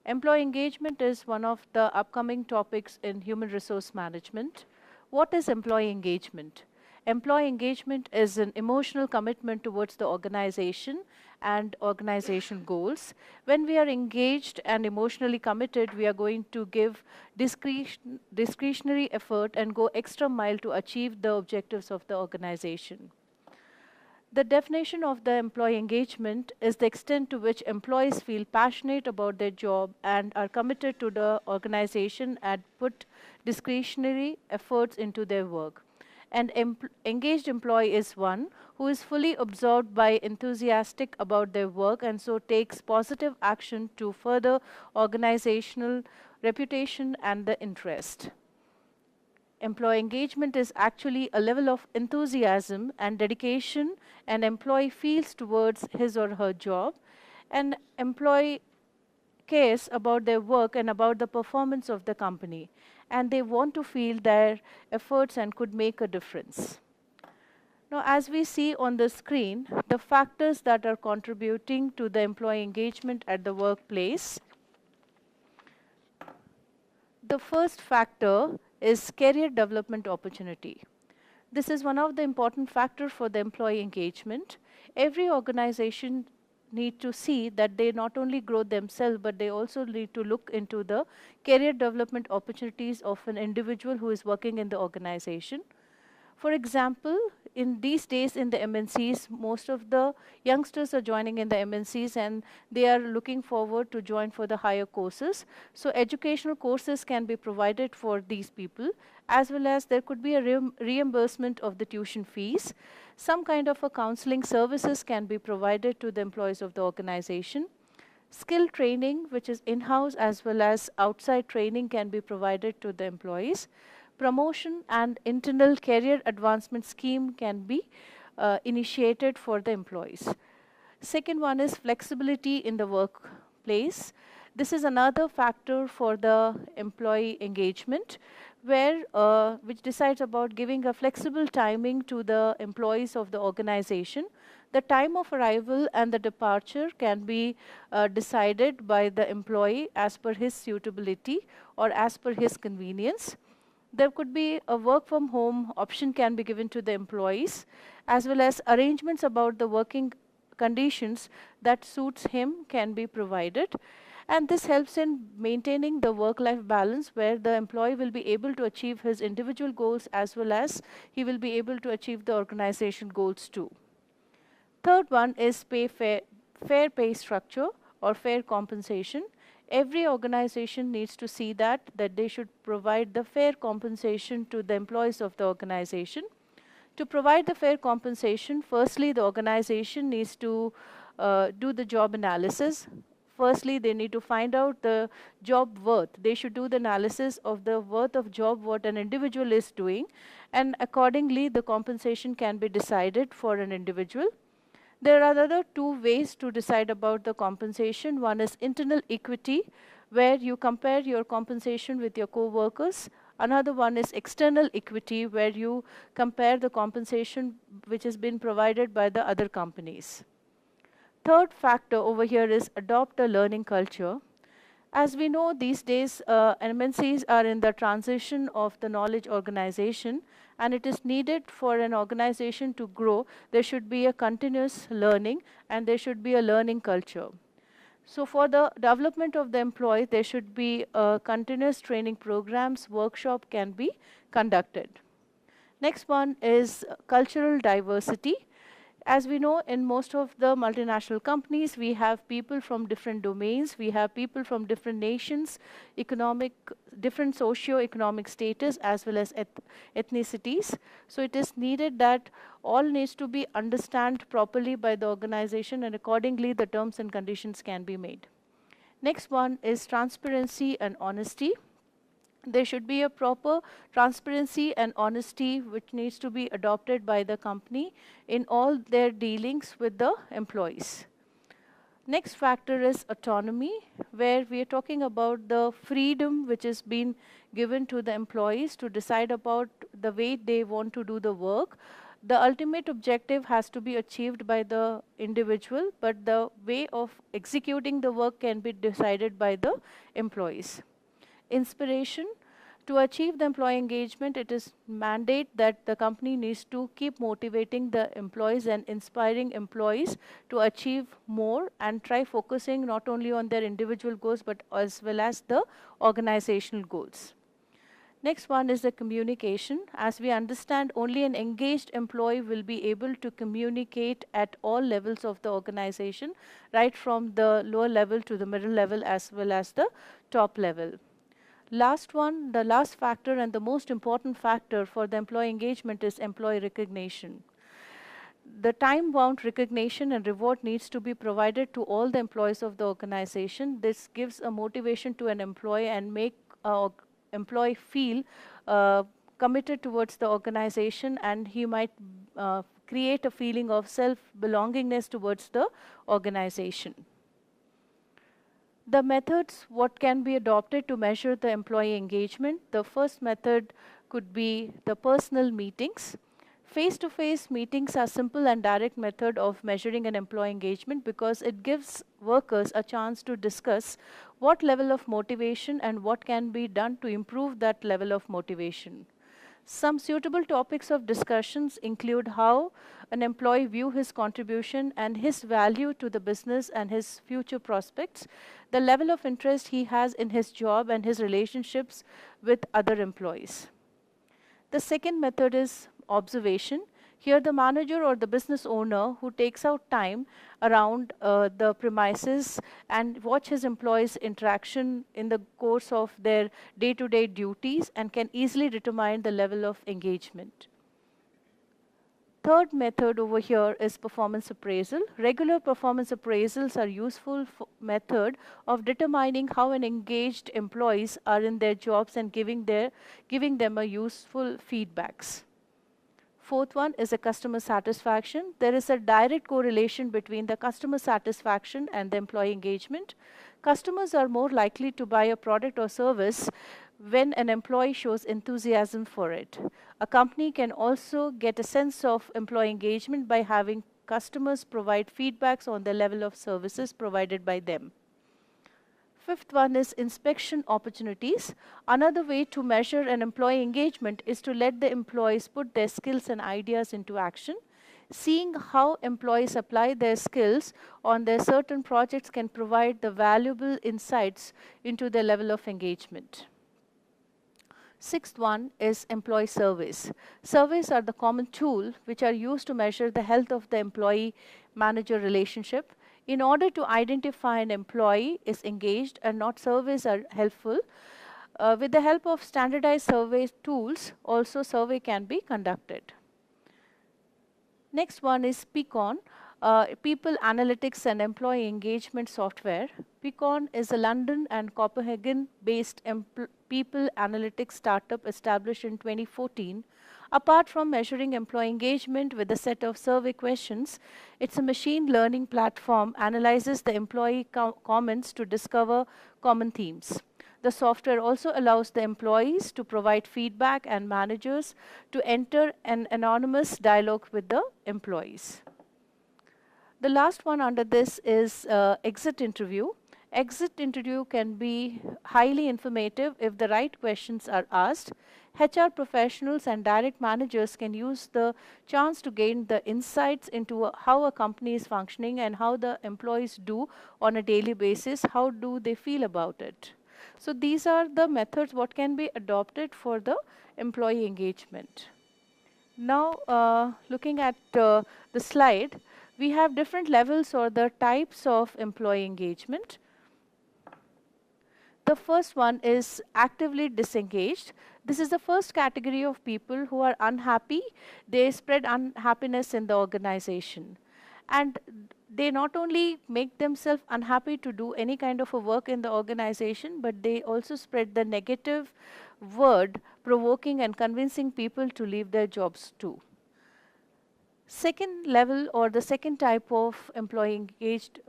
Employee engagement is one of the upcoming topics in human resource management. What is employee engagement? Employee engagement is an emotional commitment towards the organization and organization goals. When we are engaged and emotionally committed, we are going to give discretionary effort and go extra mile to achieve the objectives of the organization. The definition of the employee engagement is the extent to which employees feel passionate about their job and are committed to the organization and put discretionary efforts into their work. An engaged employee is one who is fully absorbed by enthusiastic about their work and so takes positive action to further organizational reputation and the interest. Employee engagement is actually a level of enthusiasm and dedication an employee feels towards his or her job. An employee cares about their work and about the performance of the company, and they want to feel their efforts and could make a difference. Now, as we see on the screen, the factors that are contributing to the employee engagement at the workplace. The first factor is career development opportunity. This is one of the important factors for the employee engagement. Every organization need to see that they not only grow themselves, but they also need to look into the career development opportunities of an individual who is working in the organization. For example, in these days in the MNCs, most of the youngsters are joining in the MNCs and they are looking forward to join for the higher courses. So educational courses can be provided for these people, as well as there could be a reimbursement of the tuition fees. Some kind of a counseling services can be provided to the employees of the organization. Skill training, which is in-house as well as outside training, can be provided to the employees. Promotion and internal career advancement scheme can be initiated for the employees. Second one is flexibility in the workplace. This is another factor for the employee engagement, where which decides about giving a flexible timing to the employees of the organization. The time of arrival and the departure can be decided by the employee as per his suitability or as per his convenience. There could be a work from home option can be given to the employees, as well as arrangements about the working conditions that suits him can be provided. And this helps in maintaining the work-life balance, where the employee will be able to achieve his individual goals as well as he will be able to achieve the organization goals too. Third one is fair pay structure or fair compensation. Every organization needs to see that they should provide the fair compensation to the employees of the organization. To provide the fair compensation, firstly, the organization needs to do the job analysis. Firstly, they need to find out the job worth. They should do the analysis of the worth of job what an individual is doing, and accordingly, the compensation can be decided for an individual. There are other two ways to decide about the compensation. One is internal equity, where you compare your compensation with your co-workers. Another one is external equity, where you compare the compensation which has been provided by the other companies. Third factor over here is adopt a learning culture. As we know, these days, MNCs are in the transition of the knowledge organization, and it is needed for an organization to grow. There should be a continuous learning, and there should be a learning culture. So for the development of the employee, there should be continuous training programs, workshop can be conducted. Next one is cultural diversity. As we know, in most of the multinational companies, we have people from different domains, we have people from different nations, different socio-economic status, as well as ethnicities. So it is needed that all needs to be understood properly by the organization, and accordingly the terms and conditions can be made. Next one is transparency and honesty. There should be a proper transparency and honesty which needs to be adopted by the company in all their dealings with the employees. Next factor is autonomy, where we are talking about the freedom which is being given to the employees to decide about the way they want to do the work. The ultimate objective has to be achieved by the individual, but the way of executing the work can be decided by the employees. Inspiration. To achieve the employee engagement, it is mandate that the company needs to keep motivating the employees and inspiring employees to achieve more and try focusing not only on their individual goals but as well as the organizational goals. Next one is the communication. As we understand, only an engaged employee will be able to communicate at all levels of the organization, right from the lower level to the middle level as well as the top level. Last one, the last factor and the most important factor for the employee engagement is employee recognition. The time-bound recognition and reward needs to be provided to all the employees of the organization. This gives a motivation to an employee and make employee feel committed towards the organization, and he might create a feeling of self-belongingness towards the organization. The methods what can be adopted to measure the employee engagement. The first method could be the personal meetings. Face-to-face meetings are simple and direct method of measuring an employee engagement because it gives workers a chance to discuss what level of motivation and what can be done to improve that level of motivation. Some suitable topics of discussions include how an employee view his contribution and his value to the business and his future prospects, the level of interest he has in his job and his relationships with other employees. The second method is observation. Here the manager or the business owner who takes out time around the premises and watch his employees' interaction in the course of their day-to-day duties and can easily determine the level of engagement. Third method over here is performance appraisal. Regular performance appraisals are useful method of determining how an engaged employees are in their jobs and giving them a useful feedbacks. Fourth one is a customer satisfaction. There is a direct correlation between the customer satisfaction and the employee engagement. Customers are more likely to buy a product or service when an employee shows enthusiasm for it. A company can also get a sense of employee engagement by having customers provide feedbacks on the level of services provided by them. Fifth one is inspection opportunities. Another way to measure an employee engagement is to let the employees put their skills and ideas into action. Seeing how employees apply their skills on their certain projects can provide the valuable insights into their level of engagement. Sixth one is employee surveys. Surveys are the common tool which are used to measure the health of the employee-manager relationship. In order to identify an employee is engaged and not, surveys are helpful. With the help of standardized survey tools, also survey can be conducted. Next one is Peakon, People Analytics and Employee Engagement Software. Peakon is a London and Copenhagen-based people analytics startup established in 2014. Apart from measuring employee engagement with a set of survey questions, it's a machine learning platform analyzes the employee comments to discover common themes. The software also allows the employees to provide feedback and managers to enter an anonymous dialogue with the employees. The last one under this is exit interview. Exit interview can be highly informative if the right questions are asked. HR professionals and direct managers can use the chance to gain the insights into how a company is functioning and how the employees do on a daily basis, how do they feel about it. So these are the methods what can be adopted for the employee engagement. Now looking at the slide, we have different levels or the types of employee engagement. The first one is actively disengaged. This is the first category of people who are unhappy. They spread unhappiness in the organization. And they not only make themselves unhappy to do any kind of a work in the organization, but they also spread the negative word, provoking and convincing people to leave their jobs too. Second level or the second type of employee engaged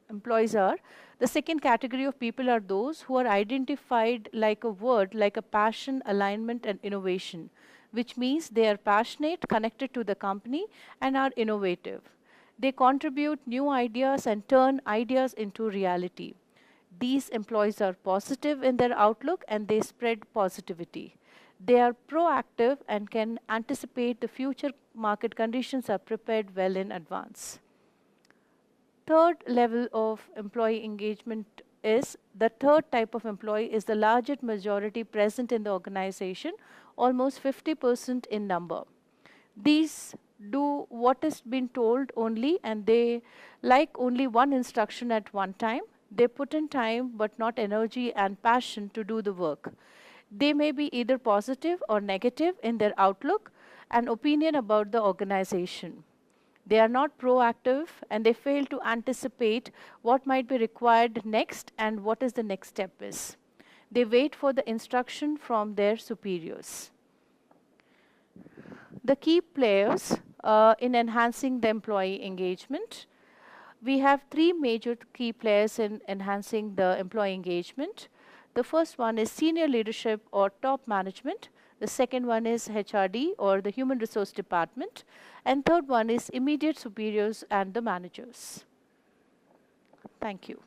employees are, the second category of people are those who are identified like a word, like a passion, alignment and innovation. which means they are passionate, connected to the company, and are innovative. They contribute new ideas and turn ideas into reality. These employees are positive in their outlook and they spread positivity. They are proactive and can anticipate the future market conditions, are prepared well in advance. Third level of employee engagement is the third type of employee is the largest majority present in the organization, almost 50% in number. These do what is been told only and they like only one instruction at one time. They put in time but not energy and passion to do the work. They may be either positive or negative in their outlook and opinion about the organization. They are not proactive and they fail to anticipate what might be required next and what is the next step is. They wait for the instruction from their superiors. The key players in enhancing the employee engagement. We have three major key players in enhancing the employee engagement. The first one is senior leadership or top management. The second one is HRD or the human resource department. And third one is immediate superiors and the managers. Thank you.